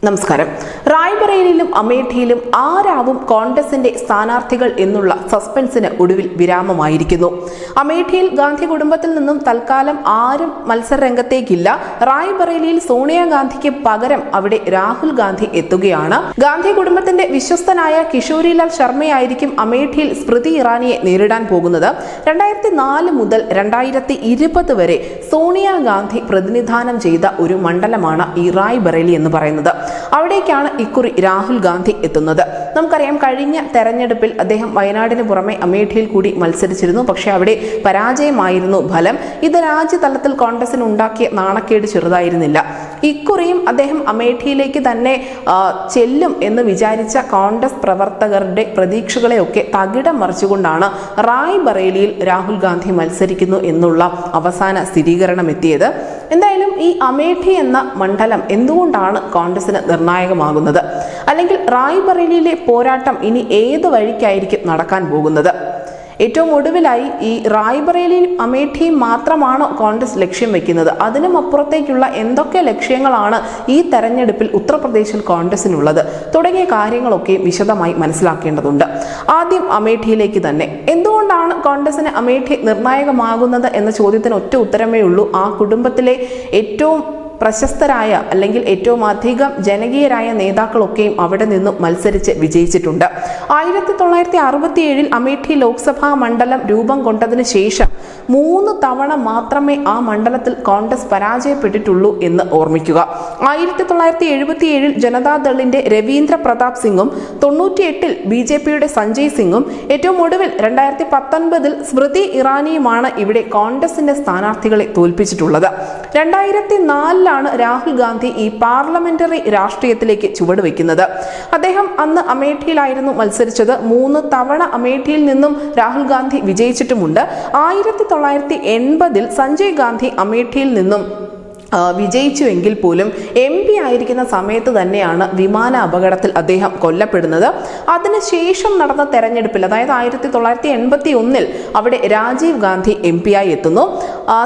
നമസ്കാരം. റായ്ബറേലിയിലും അമേഠിയിലും ആരാവും കോൺഗ്രസിന്റെ സ്ഥാനാർത്ഥികൾ എന്നുള്ള സസ്പെൻസിന് ഒടുവിൽ വിരാമമായിരിക്കുന്നു. അമേഠിയിൽ ഗാന്ധി കുടുംബത്തിൽ നിന്നും തൽക്കാലം ആരും മത്സരരംഗത്തേക്കില്ല. റായ്ബറേലിയിൽ സോണിയാഗാന്ധിക്ക് പകരം അവിടെ രാഹുൽ ഗാന്ധി എത്തുകയാണ്. ഗാന്ധി കുടുംബത്തിന്റെ വിശ്വസ്തനായ കിഷോരിലാൽ ശർമ്മയായിരിക്കും അമേഠിയിൽ സ്മൃതി ഇറാനിയെ നേരിടാൻ പോകുന്നത്. 2004 മുതൽ 2020 വരെ സോണിയാഗാന്ധി പ്രതിനിധാനം ചെയ്ത ഒരു മണ്ഡലമാണ് ഈ റായ്ബറേലി എന്ന് പറയുന്നത്. അവിടേക്കാണ് ഇക്കുറി രാഹുൽ ഗാന്ധി എത്തുന്നത്. നമുക്കറിയാം, കഴിഞ്ഞ തെരഞ്ഞെടുപ്പിൽ അദ്ദേഹം വയനാടിന് പുറമെ അമേഠിയിൽ കൂടി മത്സരിച്ചിരുന്നു. പക്ഷെ അവിടെ പരാജയമായിരുന്നു ഫലം. ഇത് രാജ്യതലത്തിൽ കോൺഗ്രസിന് ഉണ്ടാക്കിയ നാണക്കേട് ചെറുതായിരുന്നില്ല. ഇക്കുറിയും അദ്ദേഹം അമേഠിയിലേക്ക് തന്നെ ചെല്ലും എന്ന് വിചാരിച്ച കോൺഗ്രസ് പ്രവർത്തകരുടെ പ്രതീക്ഷകളെയൊക്കെ തകിടം മറിച്ചുകൊണ്ടാണ് റായ്ബറേലിയിൽ രാഹുൽ ഗാന്ധി മത്സരിക്കുന്നു എന്നുള്ള അവസാന സ്ഥിരീകരണം എത്തിയത്. എന്തായാലും ഈ അമേഠി എന്ന മണ്ഡലം എന്തുകൊണ്ടാണ് കോൺഗ്രസിന് നിർണായകമാകുന്നത്? അല്ലെങ്കിൽ റായ്ബറേലിയിലെ പോരാട്ടം ഇനി ഏത് വഴിക്കായിരിക്കും നടക്കാൻ പോകുന്നത്? ഏറ്റവും ഒടുവിലായി ഈ റായ്ബറേലിയും അമേഠിയും മാത്രമാണോ കോൺഗ്രസ് ലക്ഷ്യം വെക്കുന്നത്? അതിനും അപ്പുറത്തേക്കുള്ള എന്തൊക്കെ ലക്ഷ്യങ്ങളാണ് ഈ തെരഞ്ഞെടുപ്പിൽ ഉത്തർപ്രദേശിൽ കോൺഗ്രസിനുള്ളത്? തുടങ്ങിയ കാര്യങ്ങളൊക്കെ വിശദമായി മനസ്സിലാക്കേണ്ടതുണ്ട്. ആദ്യം അമേഠിയിലേക്ക് തന്നെ. എന്തുകൊണ്ടാണ് കോൺഗ്രസിന് അമേഠി നിർണായകമാകുന്നത് എന്ന ചോദ്യത്തിന് ഒറ്റ ഉത്തരമേ ഉള്ളൂ. ആ കുടുംബത്തിലെ ഏറ്റവും പ്രശസ്തരായ അല്ലെങ്കിൽ ഏറ്റവും അധികം ജനകീയരായ നേതാക്കളൊക്കെയും അവിടെ നിന്നും മത്സരിച്ച് വിജയിച്ചിട്ടുണ്ട്. 1967 അമേഠി ലോക്സഭാ മണ്ഡലം രൂപം കൊണ്ടതിന് ശേഷം 3 തവണ മാത്രമേ ആ മണ്ഡലത്തിൽ കോൺഗ്രസ് പരാജയപ്പെട്ടിട്ടുള്ളൂ എന്ന് ഓർമ്മിക്കുക. 1977 ജനതാദളിന്റെ രവീന്ദ്ര പ്രതാപ് സിംഗും 98 BJPയുടെ സഞ്ജയ് സിംഗും ഏറ്റവും ഒടുവിൽ 2019 സ്മൃതി ഇറാനിയുമാണ് ഇവിടെ കോൺഗ്രസിന്റെ സ്ഥാനാർത്ഥികളെ തോൽപ്പിച്ചിട്ടുള്ളത്. 2004 രാഹുൽ ഗാന്ധി ഈ പാർലമെന്ററി രാഷ്ട്രീയത്തിലേക്ക് ചുവടുവെക്കുന്നത്. അദ്ദേഹം അന്ന് അമേഠിയിലായിരുന്നു മത്സരിച്ചത്. 3 തവണ അമേഠിയിൽ നിന്നും രാഹുൽ ഗാന്ധി വിജയിച്ചിട്ടുമുണ്ട്. 1980 സഞ്ജയ് ഗാന്ധി അമേഠിയിൽ നിന്നും വിജയിച്ചുവെങ്കിൽ പോലും MP ആയിരിക്കുന്ന സമയത്ത് തന്നെയാണ് വിമാന അപകടത്തിൽ അദ്ദേഹം കൊല്ലപ്പെടുന്നത്. അതിനുശേഷം നടന്ന തെരഞ്ഞെടുപ്പിൽ, അതായത് 1981 അവിടെ രാജീവ് ഗാന്ധി MP ആയി എത്തുന്നു.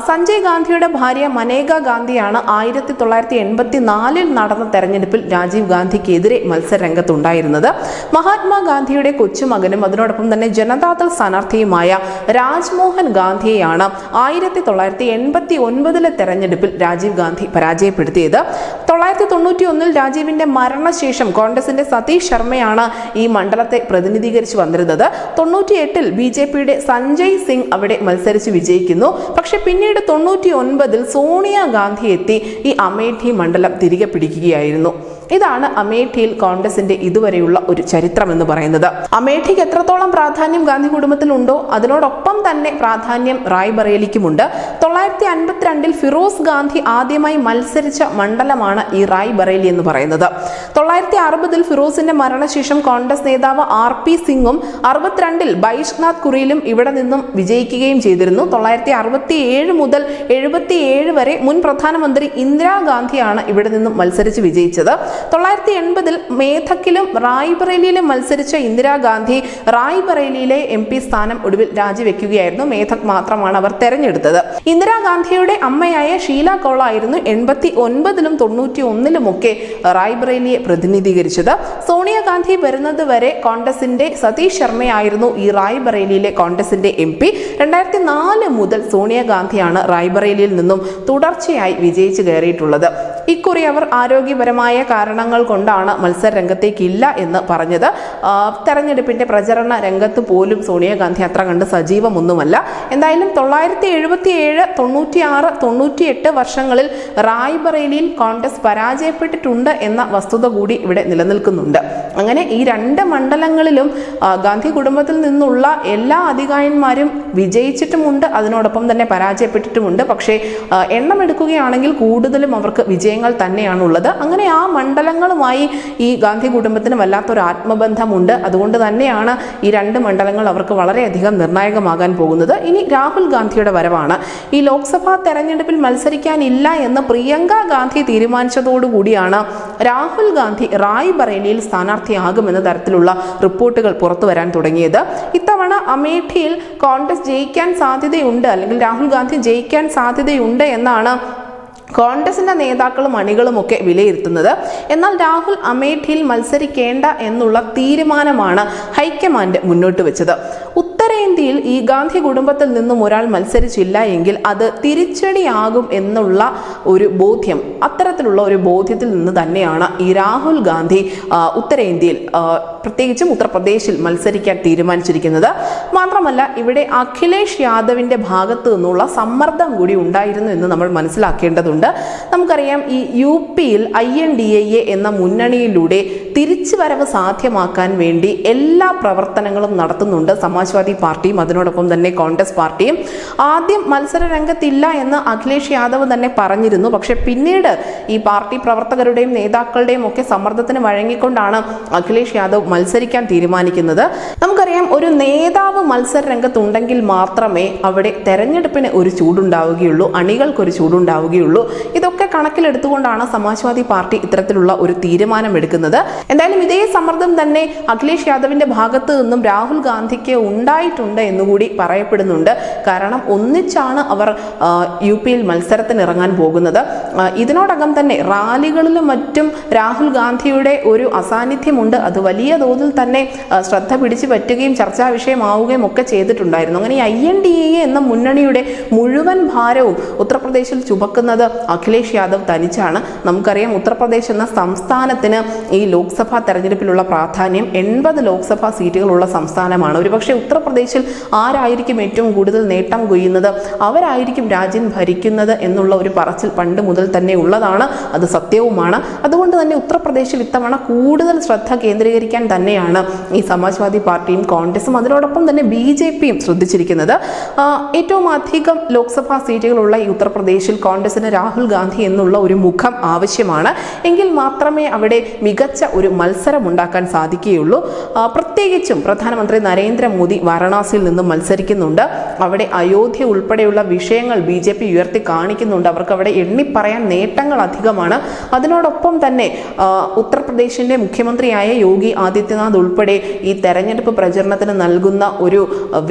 സഞ്ജയ് ഗാന്ധിയുടെ ഭാര്യ മനേക ഗാന്ധിയാണ് 1984 നടന്ന തെരഞ്ഞെടുപ്പിൽ രാജീവ് ഗാന്ധിക്കെതിരെ മത്സര രംഗത്തുണ്ടായിരുന്നത്. മഹാത്മാഗാന്ധിയുടെ കൊച്ചുമകനും അതിനോടൊപ്പം തന്നെ ജനതാദൾ സ്ഥാനാർത്ഥിയുമായ രാജ്മോഹൻ ഗാന്ധിയെയാണ് 1989 തെരഞ്ഞെടുപ്പിൽ രാജീവ് ഗാന്ധി പരാജയപ്പെടുത്തിയത്. 1991 രാജീവിന്റെ മരണശേഷം കോൺഗ്രസിന്റെ സതീഷ് ശർമ്മയാണ് ഈ മണ്ഡലത്തെ പ്രതിനിധീകരിച്ചു വന്നിരുന്നത്. 98 BJPയുടെ സഞ്ജയ് സിംഗ് അവിടെ മത്സരിച്ച് വിജയിക്കുന്നു. പക്ഷെ പിന്നീട് 99 സോണിയാഗാന്ധി എത്തി ഈ അമേഠി മണ്ഡലം തിരികെ പിടിക്കുകയായിരുന്നു. ഇതാണ് അമേഠിയിൽ കോൺഗ്രസിന്റെ ഇതുവരെയുള്ള ഒരു ചരിത്രം എന്ന് പറയുന്നത്. അമേഠിക്ക് എത്രത്തോളം പ്രാധാന്യം ഗാന്ധി കുടുംബത്തിലുണ്ടോ അതിനോടൊപ്പം തന്നെ പ്രാധാന്യം റായ്ബറേലിക്കുമുണ്ട്. 1952 ഫിറോസ് ഗാന്ധി ആദ്യമായി മത്സരിച്ച മണ്ഡലമാണ് ഈ റായ്ബറേലി എന്ന് പറയുന്നത്. 1960 ഫിറോസിന്റെ മരണശേഷം കോൺഗ്രസ് നേതാവ് RP സിംഗും 62 ബൈഷ്നാഥ് കുറിയിലും ഇവിടെ നിന്നും വിജയിക്കുകയും ചെയ്തിരുന്നു. 1967 മുതൽ 77 വരെ മുൻ പ്രധാനമന്ത്രി ഇന്ദിരാഗാന്ധിയാണ് ഇവിടെ നിന്നും മത്സരിച്ച് വിജയിച്ചത്. 1980 മേധക്കിലും റായ്ബറേലിയിലും മത്സരിച്ച ഇന്ദിരാഗാന്ധി റായ്ബറേലിയിലെ MP സ്ഥാനം ഒടുവിൽ രാജിവെക്കുകയായിരുന്നു. മേധക് മാത്രമാണ് അവർ തെരഞ്ഞെടുത്തത്. ഇന്ദിരാഗാന്ധിയുടെ അമ്മയായ ഷീല കൗൾ ആയിരുന്നു 89 91 റായ്ബറേലിയെ പ്രതിനിധീകരിച്ചത്. സോണിയാഗാന്ധി വരുന്നത് വരെ കോൺഗ്രസിന്റെ സതീഷ് ശർമ്മയായിരുന്നു ഈ റായ്ബറേലിയിലെ കോൺഗ്രസിന്റെ MP. 2004 മുതൽ സോണിയാഗാന്ധിയാണ് റായ്ബറേലിയിൽ നിന്നും തുടർച്ചയായി വിജയിച്ചു കയറിയിട്ടുള്ളത്. ഇക്കുറി അവർ ആരോഗ്യപരമായ കാരണങ്ങൾ കൊണ്ടാണ് മത്സര രംഗത്തേക്കില്ല എന്ന് പറഞ്ഞത്. തെരഞ്ഞെടുപ്പിന്റെ പ്രചരണ രംഗത്ത് പോലും സോണിയാഗാന്ധി അത്ര കണ്ട് സജീവമൊന്നുമല്ല. എന്തായാലും 1977, 96, 98 വർഷങ്ങളിൽ റായ്ബറേലിയിൽ കോൺഗ്രസ് പരാജയപ്പെട്ടിട്ടുണ്ട് എന്ന വസ്തുത കൂടി ഇവിടെ നിലനിൽക്കുന്നുണ്ട്. അങ്ങനെ ഈ 2 മണ്ഡലങ്ങളിലും ഗാന്ധി കുടുംബത്തിൽ നിന്നുള്ള എല്ലാ അധികായന്മാരും വിജയിച്ചിട്ടുമുണ്ട്, അതിനോടൊപ്പം തന്നെ പരാജയപ്പെട്ടിട്ടുമുണ്ട്. പക്ഷേ എണ്ണം എടുക്കുകയാണെങ്കിൽ കൂടുതലും അവർക്ക് വിജയങ്ങൾ തന്നെയാണുള്ളത്. അങ്ങനെ ആ മണ്ഡലങ്ങളുമായി ഈ ഗാന്ധി കുടുംബത്തിന് വല്ലാത്തൊരു ആത്മബന്ധമുണ്ട്. അതുകൊണ്ട് തന്നെയാണ് ഈ 2 മണ്ഡലങ്ങൾ അവർക്ക് വളരെയധികം നിർണായകമാകാൻ പോകുന്നത്. ഇനി രാഹുൽ ഗാന്ധിയുടെ വരവാണ്. ഈ ലോക്സഭാ തെരഞ്ഞെടുപ്പിൽ മത്സരിക്കാനില്ല എന്ന് പ്രിയങ്ക ഗാന്ധി തീരുമാനിച്ചതോടുകൂടിയാണ് രാഹുൽ ഗാന്ധി റായ്ബറേലിയിൽ സ്ഥാനാർത്ഥിയാകുമെന്ന തരത്തിലുള്ള റിപ്പോർട്ടുകൾ പുറത്തു വരാൻ തുടങ്ങിയത്. ഇത്തവണ അമേഠിയിൽ കോൺഗ്രസ് ജയിക്കാൻ സാധ്യതയുണ്ട്, അല്ലെങ്കിൽ രാഹുൽ ഗാന്ധി ജയിക്കാൻ സാധ്യതയുണ്ട് എന്നാണ് കോൺഗ്രസിന്റെ നേതാക്കളും അണികളുമൊക്കെ വിലയിരുത്തുന്നത്. എന്നാൽ രാഹുൽ അമേഠിയിൽ മത്സരിക്കേണ്ട എന്നുള്ള തീരുമാനമാണ് ഹൈക്കമാൻഡ് മുന്നോട്ട് വെച്ചത്. ഉത്തരേന്ത്യയിൽ ഈ ഗാന്ധി കുടുംബത്തിൽ നിന്നും ഒരാൾ മത്സരിച്ചില്ല എങ്കിൽ അത് തിരിച്ചടിയാകും എന്നുള്ള ഒരു ബോധ്യം, അത്തരത്തിലുള്ള ഒരു ബോധ്യത്തിൽ നിന്ന് തന്നെയാണ് ഈ രാഹുൽ ഗാന്ധി ഉത്തരേന്ത്യയിൽ പ്രത്യേകിച്ചും ഉത്തർപ്രദേശിൽ മത്സരിക്കാൻ തീരുമാനിച്ചിരിക്കുന്നത്. മാത്രമല്ല ഇവിടെ അഖിലേഷ് യാദവിന്റെ ഭാഗത്തു നിന്നുള്ള സമ്മർദ്ദം കൂടി ഉണ്ടായിരുന്നു എന്ന് നമ്മൾ മനസ്സിലാക്കേണ്ടതുണ്ട്. നമുക്കറിയാം ഈ UP-യിൽ INDA എന്ന മുന്നണിയിലൂടെ തിരിച്ചുവരവ് സാധ്യമാക്കാൻ വേണ്ടി എല്ലാ പ്രവർത്തനങ്ങളും നടത്തുന്നുണ്ട് സമാജ്വാദി പാർട്ടിയും അതിനോടൊപ്പം തന്നെ കോൺഗ്രസ് പാർട്ടിയും. ആദ്യം മത്സര രംഗത്തില്ല എന്ന് അഖിലേഷ് യാദവ് തന്നെ പറഞ്ഞിരുന്നു. പക്ഷെ പിന്നീട് ഈ പാർട്ടി പ്രവർത്തകരുടെയും നേതാക്കളുടെയും ഒക്കെ സമ്മർദ്ദത്തിന് വഴങ്ങിക്കൊണ്ടാണ് അഖിലേഷ് യാദവ് മത്സരിക്കാൻ തീരുമാനിക്കുന്നത്. നമുക്കറിയാം ഒരു നേതാവ് മത്സര രംഗത്തുണ്ടെങ്കിൽ മാത്രമേ അവിടെ തെരഞ്ഞെടുപ്പിന് ഒരു ചൂടുണ്ടാവുകയുള്ളൂ, അണികൾക്കൊരു ചൂടുണ്ടാവുകയുള്ളൂ. ഇതൊക്കെ കണക്കിലെടുത്തുകൊണ്ടാണ് സമാജ്വാദി പാർട്ടി ഇത്തരത്തിലുള്ള ഒരു തീരുമാനം എടുക്കുന്നത്. എന്തായാലും ഇതേ സമ്മർദ്ദം തന്നെ അഖിലേഷ് യാദവിന്റെ ഭാഗത്ത് നിന്നും രാഹുൽ ഗാന്ധിക്ക് ഉണ്ടായിട്ടുണ്ട് എന്നുകൂടി പറയപ്പെടുന്നുണ്ട്. കാരണം ഒന്നിച്ചാണ് അവർ UP-യിൽ മത്സരത്തിന് ഇറങ്ങാൻ പോകുന്നത്. ഇതിനോടകം തന്നെ റാലികളിലും മറ്റും രാഹുൽ ഗാന്ധിയുടെ ഒരു അസാന്നിധ്യമുണ്ട്. അത് വലിയ തോതിൽ തന്നെ ശ്രദ്ധ പിടിച്ചു പറ്റുകയും ചർച്ചാ വിഷയമാവുകയും ഒക്കെ ചെയ്തിട്ടുണ്ടായിരുന്നു. അങ്ങനെ INDA എന്ന മുന്നണിയുടെ മുഴുവൻ ഭാരവും ഉത്തർപ്രദേശിൽ ചുമക്കുന്നത് അഖിലേഷ് യാദവ് തനിച്ചാണ്. നമുക്കറിയാം ഉത്തർപ്രദേശ് എന്ന സംസ്ഥാനത്തിന് ഈ ലോക്സഭാ തെരഞ്ഞെടുപ്പിലുള്ള പ്രാധാന്യം 80 ലോക്സഭാ സീറ്റുകളുള്ള സംസ്ഥാനമാണ്. ഒരുപക്ഷെ ഉത്തർപ്രദേശിൽ ആരായിരിക്കും ഏറ്റവും കൂടുതൽ നേട്ടം കൊയ്യുന്നത്, അവരായിരിക്കും രാജ്യം ഭരിക്കുന്നത് എന്നുള്ള ഒരു പറച്ചിൽ പണ്ട് മുതൽ തന്നെ ഉള്ളതാണ്. അത് സത്യവുമാണ്. അതുകൊണ്ട് തന്നെ ഉത്തർപ്രദേശിൽ ഇത്തവണ കൂടുതൽ ശ്രദ്ധ കേന്ദ്രീകരിക്കാൻ തന്നെയാണ് ഈ സമാജ്വാദി പാർട്ടിയും കോൺഗ്രസും അതിനോടൊപ്പം തന്നെ BJP-യും ശ്രദ്ധിച്ചിരിക്കുന്നത്. ഏറ്റവും അധികം ലോക്സഭാ സീറ്റുകളുള്ള ഈ ഉത്തർപ്രദേശിൽ കോൺഗ്രസിന് രാഹുൽ ഗാന്ധി എന്നുള്ള ഒരു മുഖം ആവശ്യമാണ്. എങ്കിൽ മാത്രമേ അവിടെ മികച്ച ഒരു മത്സരം ഉണ്ടാക്കാൻ സാധിക്കുകയുള്ളൂ. പ്രത്യേകിച്ചും പ്രധാനമന്ത്രി നരേന്ദ്രമോദി വാരണാസിയിൽ നിന്നും മത്സരിക്കുന്നുണ്ട്. അവിടെ അയോധ്യ ഉൾപ്പെടെയുള്ള വിഷയങ്ങൾ BJP ഉയർത്തി കാണിക്കുന്നുണ്ട്. അവർക്ക് അവിടെ എണ്ണിപ്പറയാൻ നേട്ടങ്ങൾ അധികമാണ്. അതിനോടൊപ്പം തന്നെ ഉത്തർപ്രദേശിന്റെ മുഖ്യമന്ത്രിയായ യോഗി ആദിത്യനാഥ് ഉൾപ്പെടെ ഈ തെരഞ്ഞെടുപ്പ് പ്രചരണത്തിന് നൽകുന്ന ഒരു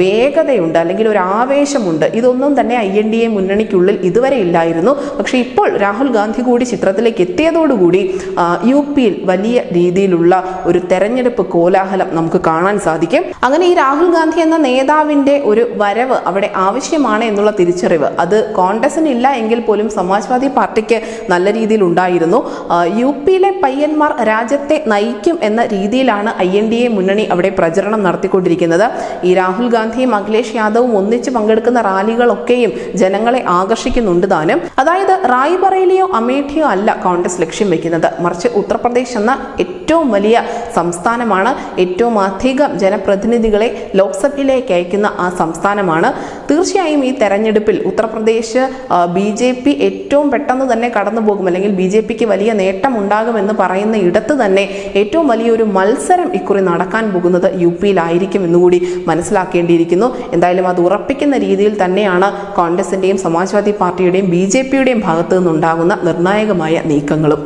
വേഗതയുണ്ട്, അല്ലെങ്കിൽ ഒരു ആവേശമുണ്ട്. ഇതൊന്നും തന്നെ INDA മുന്നണിക്കുള്ളിൽ ഇതുവരെ ഇല്ലായിരുന്നു. പക്ഷേ ഇപ്പോൾ രാഹുൽ ഗാന്ധി കൂടി ചിത്രത്തിലേക്ക് എത്തിയതോടുകൂടി UP-യിൽ വലിയ രീതിയിലുള്ള ഒരു തെരഞ്ഞെടുപ്പ് കോലാഹലം നമുക്ക് കാണാൻ സാധിക്കും. അങ്ങനെ ഈ രാഹുൽ ഗാന്ധി എന്ന നേതാവിന്റെ ഒരു വരവ് അവിടെ ആവശ്യമാണ് എന്നുള്ള തിരിച്ചറിവ് അത് കോൺഗ്രസിന് ഇല്ല എങ്കിൽ പോലും സമാജ്വാദി പാർട്ടിക്ക് നല്ല രീതിയിൽ ഉണ്ടായിരുന്നു. UP-യിലെ പയ്യന്മാർ രാജ്യത്തെ നയിക്കും എന്ന രീതിയിലാണ് INDA മുന്നണി അവിടെ പ്രചരണം നടത്തിക്കൊണ്ടിരിക്കുന്നത്. ഈ രാഹുൽ ഗാന്ധിയും അഖിലേഷ് യാദവും ഒന്നിച്ച് പങ്കെടുക്കുന്ന റാലികളൊക്കെയും ജനങ്ങളെ ആകർഷിക്കുന്നുണ്ട് താനും. അതായത് റായ്ബറേലിയോ അമേഠിയോ അല്ല കോൺഗ്രസ് ലക്ഷ്യം വെക്കുന്നത്, മറിച്ച് ഉത്തർപ്രദേശ് എന്ന ഏറ്റവും വലിയ സംസ്ഥാനമാണ്, ഏറ്റവും അധികം ജനപ്രതിനിധികളെ ലോക്സഭയിലേക്ക് അയക്കുന്ന ആ സംസ്ഥാനമാണ്. തീർച്ചയായും ഈ തെരഞ്ഞെടുപ്പിൽ ഉത്തർപ്രദേശ് BJP ഏറ്റവും പെട്ടെന്ന് തന്നെ കടന്നു പോകും, അല്ലെങ്കിൽ BJPക്ക് വലിയ നേട്ടം ഉണ്ടാകുമെന്ന് പറയുന്ന ഇടത്ത് തന്നെ ഏറ്റവും വലിയൊരു മത്സരം ഇക്കുറി നടക്കാൻ പോകുന്നത് UP-യിലായിരിക്കും എന്നുകൂടി മനസ്സിലാക്കേണ്ടിയിരിക്കുന്നു. എന്തായാലും അത് ഉറപ്പിക്കുന്ന രീതിയിൽ തന്നെയാണ് കോൺഗ്രസിന്റെയും സമാജ്വാദി പാർട്ടിയുടെയും BJP-യുടെയും ഭാഗത്തു നിന്നുണ്ടാകുന്ന നിർണായകമായ നീക്കങ്ങളും.